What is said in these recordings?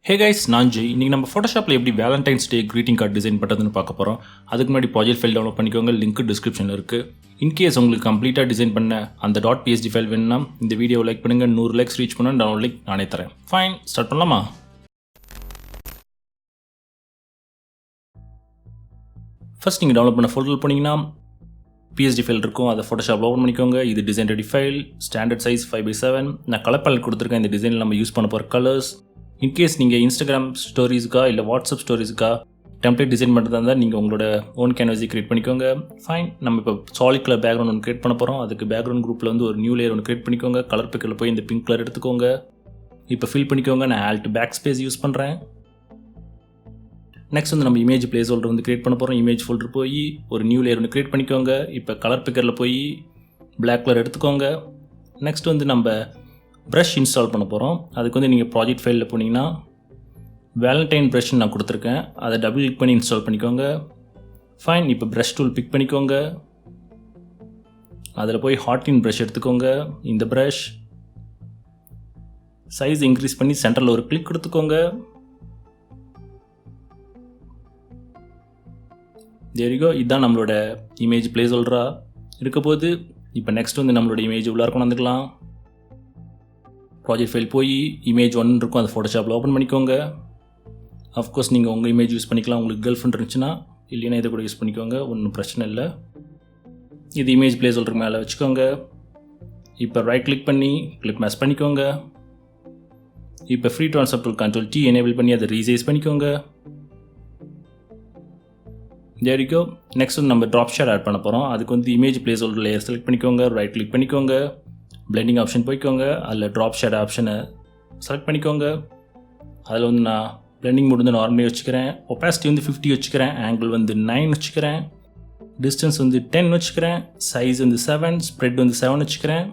Hey guys, நான் ஜெய். இன்றைக்கி நம்ம ஃபோட்டோஷாப்பில் எப்படி வேலண்டைன்ஸ் டே க்ரீட்டிங் கார்டு டிசைன் பண்ணுறதுன்னு பார்க்க போகிறோம். அதுக்கு முன்னாடி ப்ராஜெக்ட் ஃபைல் டவுன்லோட் பண்ணிக்கோங்க, லிங்க் டிஸ்கிரிப்ஷனில் இருக்குது. இன்கேஸ் உங்களுக்கு கம்ப்ளீட்டாக டிசைன் பண்ண அந்த .psd ஃபைல் வேணும்னா இந்த வீடியோ லைக் பண்ணுங்கள். 100 லைக்ஸ் ரீச் பண்ணால் டவுன்லோட் லிங்க் நானே தரேன். ஃபைன், ஸ்டார்ட் பண்ணலாமா? ஃபர்ஸ்ட் நீங்கள் டவுன்லோட் பண்ண ஃபோல்டரில் போனீங்கன்னா PSD ஃபைல் இருக்கும். அதை ஃபோட்டோஷாப்பில் ஓப்பன் பண்ணிக்கோங்க. இது design ready file, standard size 5/7. நான் கலர் பேலட் கொடுத்துருக்கேன். இந்த டிசைனில் நம்ம யூஸ் பண்ண போகிற கலர்ஸ். இன்கேஸ் நீங்கள் இன்ஸ்டாகிராம் ஸ்டோரிஸுக்கா இல்லை வாட்ஸ்அப் ஸ்டோரிஸுக்கா டெம்ப்ளேட் டிசைன் பண்ணுறதா இருந்தால் நீங்கள் உங்களோட ஓன் கேன்வாஸை க்ரியேட் பண்ணிக்கோங்க. ஃபைன், நம்ம இப்போ சாலிட் கலர் பேக்ரவுண்ட் ஒன்று க்ரியேட் பண்ண போகிறோம். அதுக்கு பேக்ரவுண்ட் குரூப்பில் வந்து ஒரு நியூ லேயர் ஒன்று க்ரியேட் பண்ணிக்கோங்க. கலர் பிக்கரில் போய் இந்த பிங்க் கலர் எடுத்துக்கோங்க. இப்போ ஃபில் பண்ணிக்கோங்க. நான் Alt பேக் ஸ்பேஸ் யூஸ் பண்ணுறேன். நெக்ஸ்ட் வந்து நம்ம இமேஜ் பிளேஸ் ஹோல்டர் வந்து க்ரியேட் பண்ண போகிறோம். இமேஜ் ஃபோல்டர் போய் ஒரு நியூ லேயர் ஒன்று க்ரியேட் பண்ணிக்கோங்க. இப்போ கலர் பிக்கரில் போய் பிளாக் கலர் எடுத்துக்கோங்க. நெக்ஸ்ட் வந்து நம்ம ப்ரஷ் இன்ஸ்டால் பண்ண போகிறோம். அதுக்கு வந்து நீங்கள் ப்ராஜெக்ட் ஃபைலில் போனீங்கன்னா வேலண்டைன் ப்ரஷ் நான் கொடுத்துருக்கேன். அதை டபுள் கிளிக் பண்ணி இன்ஸ்டால் பண்ணிக்கோங்க. ஃபைன், இப்போ ப்ரஷ் டூல் பிக் பண்ணிக்கோங்க. அதில் போய் ஹாட்டின் ப்ரஷ் எடுத்துக்கோங்க. இந்த ப்ரஷ் சைஸ் இன்க்ரீஸ் பண்ணி சென்டரில் ஒரு கிளிக் கொடுத்துக்கோங்க. There you go. இதுதான் நம்மளோட இமேஜ் பிளேஸ் ஹோல்டராக இருக்க போது. இப்போ நெக்ஸ்ட் வந்து நம்மளோட இமேஜ் உள்ளே கொண்டு வந்துக்கலாம். ப்ராஜெக்ட் ஃபைல் போய் இமேஜ் 1 இருக்கும். அதை ஃபோட்டோஷாப்பில் ஓப்பன் பண்ணிக்கோங்க. அஃப்கோர்ஸ் நீங்கள் உங்கள் இமேஜ் யூஸ் பண்ணிக்கலாம். உங்களுக்கு கேர்ள் ஃப்ரெண்ட் இருந்துச்சுன்னா, இல்லைன்னா இதை கூட யூஸ் பண்ணிக்கோங்க, ஒன்றும் பிரச்சனை இல்லை. இது இமேஜ் பிளேஸ் ஹோல்டர் மேலே வச்சுக்கோங்க. இப்போ ரைட் கிளிக் பண்ணி கிளிப் மேட்ச் பண்ணிக்கோங்க. இப்போ free transform tool Ctrl+T enable பண்ணி அதை ரீசைஸ் பண்ணிக்கோங்க. தேர் யூ கோ. நெக்ஸ்ட் வந்து நம்ம ட்ராப் ஷேட் ஆட் பண்ண போகிறோம். அதுக்கு வந்து image place holder layer select பண்ணிக்கோங்க. ரைட் கிளிக் பண்ணிக்கோங்க. பிளெண்டிங் ஆப்ஷன் போய்க்கோங்க. அதில் ட்ராப் ஷேட் ஆப்ஷனை செலக்ட் பண்ணிக்கோங்க. அதில் வந்து நான் பிளெண்டிங் மோட் வந்து நார்மலி வச்சுக்கிறேன். ஒப்பாசிட்டி வந்து 50 வச்சுக்கிறேன். ஆங்கிள் வந்து 9 வச்சுக்கிறேன். டிஸ்டன்ஸ் வந்து 10 வச்சுக்கிறேன். சைஸ் வந்து 7, ஸ்ப்ரெட் வந்து 7 வச்சுக்கிறேன்.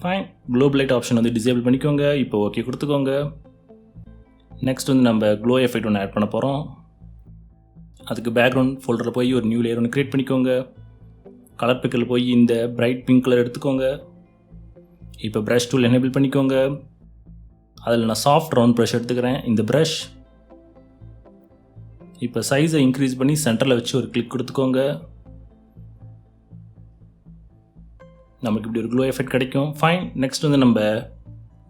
ஃபைன், குளோபல் லைட் ஆப்ஷன் வந்து டிசேபிள் பண்ணிக்கோங்க. இப்போ ஓகே கொடுத்துக்கோங்க. நெக்ஸ்ட் வந்து நம்ம க்ளோ எஃபெக்ட் ஒன்று ஆட் பண்ண போகிறோம். அதுக்கு பேக்ரவுண்ட் ஃபோல்டரில் போய் ஒரு நியூ லேயர் ஒன்று க்ரியேட் பண்ணிக்கோங்க. கலர் பிக்கரில் போய் இந்த பிரைட் பிங்க் கலர் எடுத்துக்கோங்க. இப்போ ப்ரஷ் டூல் எனேபிள் பண்ணிக்கோங்க. அதில் நான் சாஃப்ட் ரவுண்ட் ப்ரஷ் எடுத்துக்கிறேன். இந்த ப்ரஷ் இப்போ சைஸை இன்க்ரீஸ் பண்ணி சென்டரில் வச்சு ஒரு கிளிக் கொடுத்துக்கோங்க. நமக்கு இப்படி ஒரு க்ளோ எஃபெக்ட் கிடைக்கும். ஃபைன், நெக்ஸ்ட் வந்து நம்ம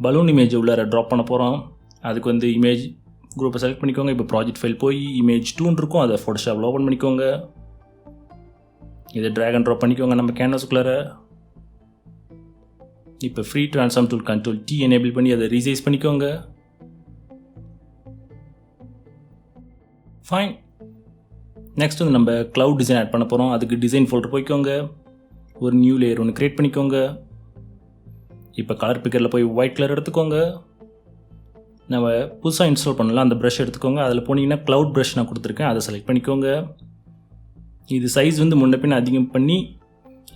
பலூன் இமேஜ் உள்ளார ட்ராப் பண்ண போகிறோம். அதுக்கு வந்து இமேஜ் குரூப்பை செலக்ட் பண்ணிக்கோங்க. இப்போ ப்ராஜெக்ட் ஃபைல் போய் இமேஜ் 2 இருக்கும். அதை ஃபோட்டோஷாப்பில் ஓப்பன் பண்ணிக்கோங்க. இதை ட்ராக் அண்ட் ட்ராப் பண்ணிக்கோங்க நம்ம கேன்வாஸுக்குள்ளார. இப்போ free transform tool Ctrl+T enable பண்ணி அதை ரீசைஸ் பண்ணிக்கோங்க. ஃபைன், நெக்ஸ்ட் வந்து நம்ம க்ளவுட் டிசைன் ஆட் பண்ண போகிறோம். அதுக்கு டிசைன் ஃபோல்டர் போய்க்கோங்க. ஒரு நியூ லேயர் ஒன்று க்ரியேட் பண்ணிக்கோங்க. இப்போ கலர் பிக்கரில் போய் ஒயிட் கலர் எடுத்துக்கோங்க. நம்ம புதுசாக இன்ஸ்டால் பண்ணலாம் அந்த ப்ரஷ் எடுத்துக்கோங்க. அதில் போனீங்கன்னா க்ளவுட் ப்ரஷ் நான் கொடுத்துருக்கேன். அதை செலக்ட் பண்ணிக்கோங்க. இது சைஸ் வந்து முன்ன பின்ன அதிகம் பண்ணி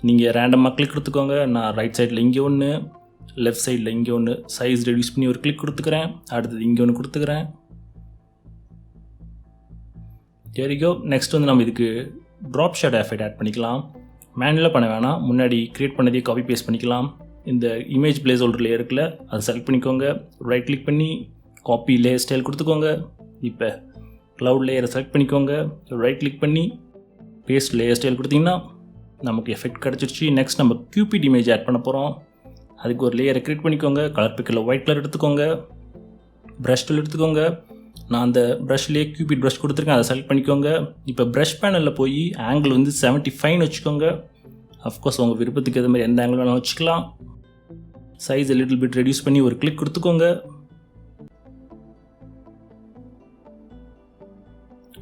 நீங்கள் ரேண்டமாக கிளிக் கொடுத்துக்கோங்க. நான் ரைட் சைடில் இங்கே ஒன்று, லெஃப்ட் சைடில் இங்கே ஒன்று சைஸ் ரெடியூஸ் பண்ணி ஒரு கிளிக் கொடுத்துக்கிறேன். அடுத்தது இங்கே ஒன்று கொடுத்துக்கிறேன். தேர் யூ கோ. நெக்ஸ்ட் வந்து நம்ம இதுக்கு ட்ராப் ஷேட் எஃபெக்ட் ஆட் பண்ணிக்கலாம். மேனுவலாக பண்ண வேணாம், முன்னாடி க்ரியேட் பண்ணதே காப்பி பேஸ்ட் பண்ணிக்கலாம். இந்த இமேஜ் பிளேஸ் ஹோல்டர் லேயர் இருக்குல்ல, அதை செலக்ட் பண்ணிக்கோங்க. ரைட் கிளிக் பண்ணி காப்பி லேயர் ஸ்டைல் கொடுத்துக்கோங்க. இப்போ க்ளவுட் லேயரை செலக்ட் பண்ணிக்கோங்க. ரைட் கிளிக் பண்ணி பேஸ்ட் லேயர் ஸ்டைல் கொடுத்தீங்கன்னா நமக்கு எஃபெக்ட் கிடச்சிருச்சு. நெக்ஸ்ட் நம்ம கியூபிட் இமேஜ் ஆட் பண்ண போகிறோம். அதுக்கு ஒரு லேயரை க்ரியேட் பண்ணிக்கோங்க. கலர் பிக்கரில் ஒயிட் கலர் எடுத்துக்கோங்க. ப்ரஷ் டூல் எடுத்துக்கோங்க. நான் அந்த ப்ரஷ்லேயே கியூபிட் ப்ரஷ் கொடுத்துருக்கேன். அதை செலக்ட் பண்ணிக்கோங்க. இப்போ ப்ரஷ் பேனலில் போய் ஆங்கிள் வந்து 75 வச்சுக்கோங்க. அஃப்கோர்ஸ் உங்கள் விருப்பத்துக்கு எது மாதிரி எந்த ஆங்கிள் வேணாலும் வச்சுக்கலாம். சைஸை லிட்டில் பிட் ரெடியூஸ் பண்ணி ஒரு கிளிக் கொடுத்துக்கோங்க.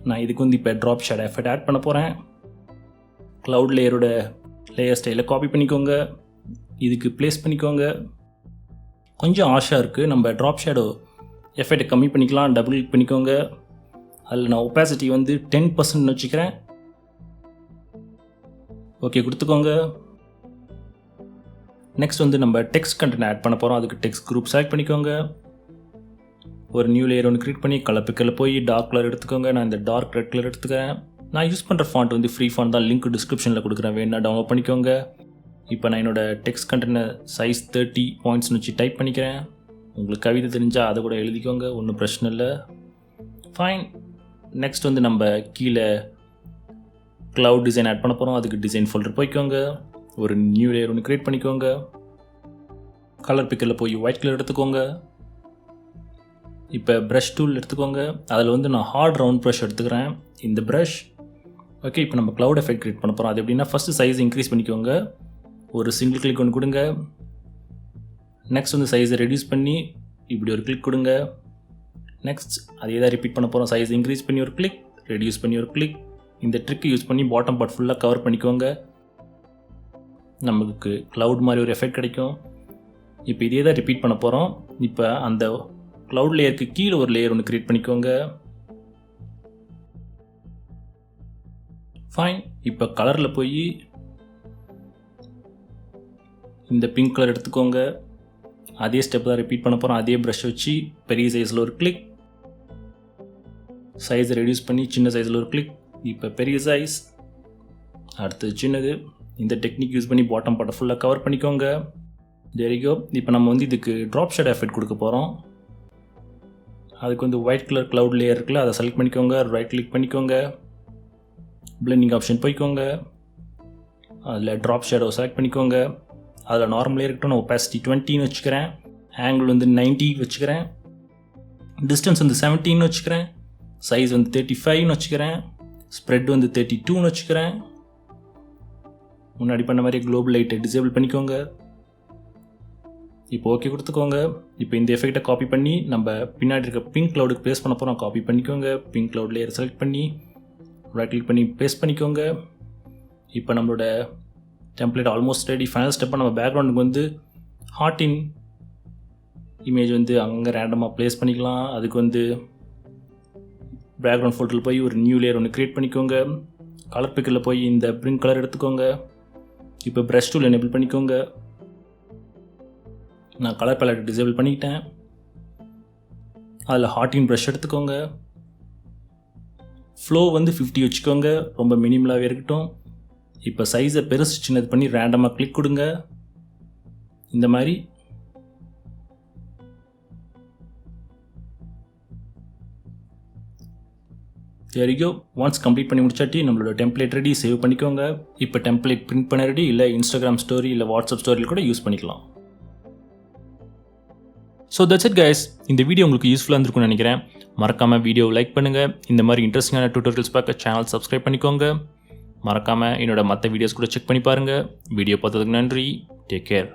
நான் இதுக்கு வந்து இப்போ ட்ராப் ஷேட் எஃபெக்ட் ஆட் பண்ண போகிறேன். க்ளவுட் லேயரோட லேயர் ஸ்டைலை காப்பி பண்ணிக்கோங்க. இதுக்கு ப்ளேஸ் பண்ணிக்கோங்க. கொஞ்சம் ஆஷாக இருக்குது. நம்ம ட்ராப் ஷேடோ எஃபெக்டை கம்மி பண்ணிக்கலாம். டபுள் கிளிக் பண்ணிக்கோங்க. அதில் நான் ஒப்பாசிட்டி வந்து 10% வச்சுக்கிறேன். ஓகே கொடுத்துக்கோங்க. நெக்ஸ்ட் வந்து நம்ம டெக்ஸ்ட் கண்டென்ட் ஆட் பண்ண போகிறோம். அதுக்கு டெக்ஸ்ட் குரூப் செலக்ட் பண்ணிக்கோங்க. ஒரு நியூ லேயர் ஒன்று க்ரியேட் பண்ணி கலர் பிக்கரில் போய் டார்க் கலர் எடுத்துக்கோங்க. நான் இந்த டார்க் ரெட் கலர் எடுத்துக்கிறேன். நான் யூஸ் பண்ணுற ஃபாண்ட் வந்து ஃப்ரீ ஃபாண்ட் தான். லிங்க் டிஸ்கிரிப்ஷனில் கொடுக்குறேன், வேணா டவுன்லோட் பண்ணிக்கோங்க. இப்போ நான் என்னோடய டெக்ஸ்ட் கண்டென்ட் சைஸ் 30 பாயிண்ட்ஸ்னு வச்சு டைப் பண்ணிக்கிறேன். உங்களுக்கு கவிதை தெரிஞ்சால் அதை கூட எழுதிக்கோங்க, ஒன்றும் பிரச்சனை இல்லை. ஃபைன். நெக்ஸ்ட் வந்து நம்ம கீழே க்ளவுட் டிசைன் ஆட் பண்ண போகிறோம். அதுக்கு டிசைன் ஃபோல்டர் போய்க்கோங்க, ஒரு நியூ லேயர் ஒன்று க்ரியேட் பண்ணிக்கோங்க. கலர் பிக்கரில் போய் ஒயிட் கலர் எடுத்துக்கோங்க. இப்போ ப்ரஷ் டூல் எடுத்துக்கோங்க. அதில் வந்து நான் ஹார்ட் ரவுண்ட் ப்ரஷ் எடுத்துக்கிறேன், இந்த ப்ரஷ். ஓகே, இப்போ நம்ம க்ளவுட் எஃபெக்ட் க்ரியேட் பண்ண போகிறோம். அது எப்படின்னா ஃபஸ்ட்டு சைஸ் இன்க்ரீஸ் பண்ணிக்கோங்க, ஒரு சிங்கிள் கிளிக் ஒன்று கொடுங்க. நெக்ஸ்ட் வந்து சைஸை ரெடியூஸ் பண்ணி இப்படி ஒரு கிளிக் கொடுங்க. நெக்ஸ்ட் அதே தான் ரிப்பீட் பண்ண போகிறோம். சைஸ் இன்க்ரீஸ் பண்ணி ஒரு கிளிக், ரெடியூஸ் பண்ணி ஒரு கிளிக். இந்த ட்ரிக்கை யூஸ் பண்ணி பாட்டம் பார்ட் ஃபுல்லாக கவர் பண்ணிக்கோங்க. நமக்கு க்ளவுட் மாதிரி ஒரு எஃபெக்ட் கிடைக்கும். இப்போ இதே தான் ரிப்பீட் பண்ண போகிறோம். இப்போ அந்த க்ளவுட் லேயருக்கு கீழே ஒரு லேயர் ஒன்று க்ரியேட் பண்ணிக்கோங்க. ஃபைன். இப்போ கலரில் போய் இந்த பிங்க் கலர் எடுத்துக்கோங்க. அதே ஸ்டெப் தான் ரிப்பீட் பண்ண போகிறோம். அதே ப்ரஷ் வச்சு பெரிய சைஸில் ஒரு கிளிக், சைஸை ரெடியூஸ் பண்ணி சின்ன சைஸில் ஒரு கிளிக். இப்போ பெரிய சைஸ், அடுத்தது சின்னது. இந்த டெக்னிக் யூஸ் பண்ணி பாட்டம் பார்ட்டை ஃபுல்லாக கவர் பண்ணிக்கோங்க. தேரிகோ. இப்போ நம்ம வந்து இதுக்கு ட்ராப் ஷேட் எஃபெக்ட் கொடுக்க போகிறோம். அதுக்கு வந்து ஒயிட் கலர் க்ளவுட் லேயர் இருக்குல்ல, அதை செலக்ட் பண்ணிக்கோங்க, ரைட் கிளிக் பண்ணிக்கோங்க, பிளெண்டிங் ஆப்ஷன் போய்க்கோங்க. அதில் ட்ராப் ஷேடோ செலக்ட் பண்ணிக்கோங்க. அதில் நார்மலே இருக்கட்டும், நான் ஒப்பாசிட்டி 20ன்னு வச்சுக்கிறேன், ஆங்கிள் வந்து 90 வச்சுக்கிறேன், டிஸ்டன்ஸ் வந்து 17ன்னு வச்சுக்கிறேன், சைஸ் வந்து 35ன்னு வச்சுக்கிறேன், ஸ்ப்ரெட் வந்து 32ன்னு வச்சுக்கிறேன். முன்னாடி பண்ண மாதிரி குளோபல் லைட்டை டிசேபிள் பண்ணிக்கோங்க. இப்போ ஓகே கொடுத்துக்கோங்க. இப்போ இந்த எஃபெக்டை காப்பி பண்ணி நம்ம பின்னாடி இருக்க பிங்க் க்ளவுடுக்கு பேஸ்ட் பண்ண போகிறோம். காப்பி பண்ணிக்கோங்க, பிங்க் க்ளவுட் லேயர் செலக்ட் பண்ணி ரைட் கிளிக் பண்ணி பேஸ்ட் பண்ணிக்கோங்க. இப்போ நம்மளோட டெம்ப்ளேட் ஆல்மோஸ்ட் ரெடி. ஃபைனல் ஸ்டெப்பாக நம்ம பேக்ரவுண்டுக்கு வந்து ஹார்ட்டின் இமேஜ் வந்து அங்கே ரேண்டமாக ப்ளேஸ் பண்ணிக்கலாம். அதுக்கு வந்து பேக்ரவுண்ட் ஃபோல்டரில் போய் ஒரு நியூ லேயர் ஒன்று க்ரியேட் பண்ணிக்கோங்க. கலர் பிக்கரில் போய் இந்த பிரிண்ட் கலர் எடுத்துக்கோங்க. இப்போ ப்ரஷ் டூல் எனேபிள் பண்ணிக்கோங்க. நான் கலர் பேலட் டிசேபிள் பண்ணிக்கிட்டேன். அதில் ஹார்ட்டின் ப்ரஷ் எடுத்துக்கோங்க. ஃப்ளோ வந்து 50 வச்சுக்கோங்க, ரொம்ப மினிமலாகவே இருக்கட்டும். இப்போ சைஸை பெருசு சின்னது பண்ணி ரேண்டமாக கிளிக் கொடுங்க. இந்த மாதிரி தேரிகோ. ஒன்ஸ் கம்ப்ளீட் பண்ணி முடிச்சாட்டி நம்மளோட டெம்ப்ளேட் ரெடி. சேவ் பண்ணிக்கோங்க. இப்போ டெம்ப்ளேட் பிரிண்ட் பண்ண ரெடி. இல்லை இன்ஸ்டாகிராம் ஸ்டோரி இல்லை வாட்ஸ்அப் ஸ்டோரியில் கூட யூஸ் பண்ணிக்கலாம். So that's it guys. இந்த வீடியோ உங்களுக்கு யூஸ்ஃபுல்லாக இருந்திருக்கும்னு நினைக்கிறேன். மறக்காமல் வீடியோ லைக் பண்ணுங்கள். இந்த மாதிரி இன்ட்ரெஸ்டிங்கான டியூட்டோரியல்ஸ் பார்க்க சேனல் சப்ஸ்கிரைப் பண்ணிக்கோங்க. மறக்காமல் என்னோட மற்ற வீடியோஸ் கூட செக் பண்ணி பாருங்கள். வீடியோ பார்த்ததுக்கு நன்றி. Take care.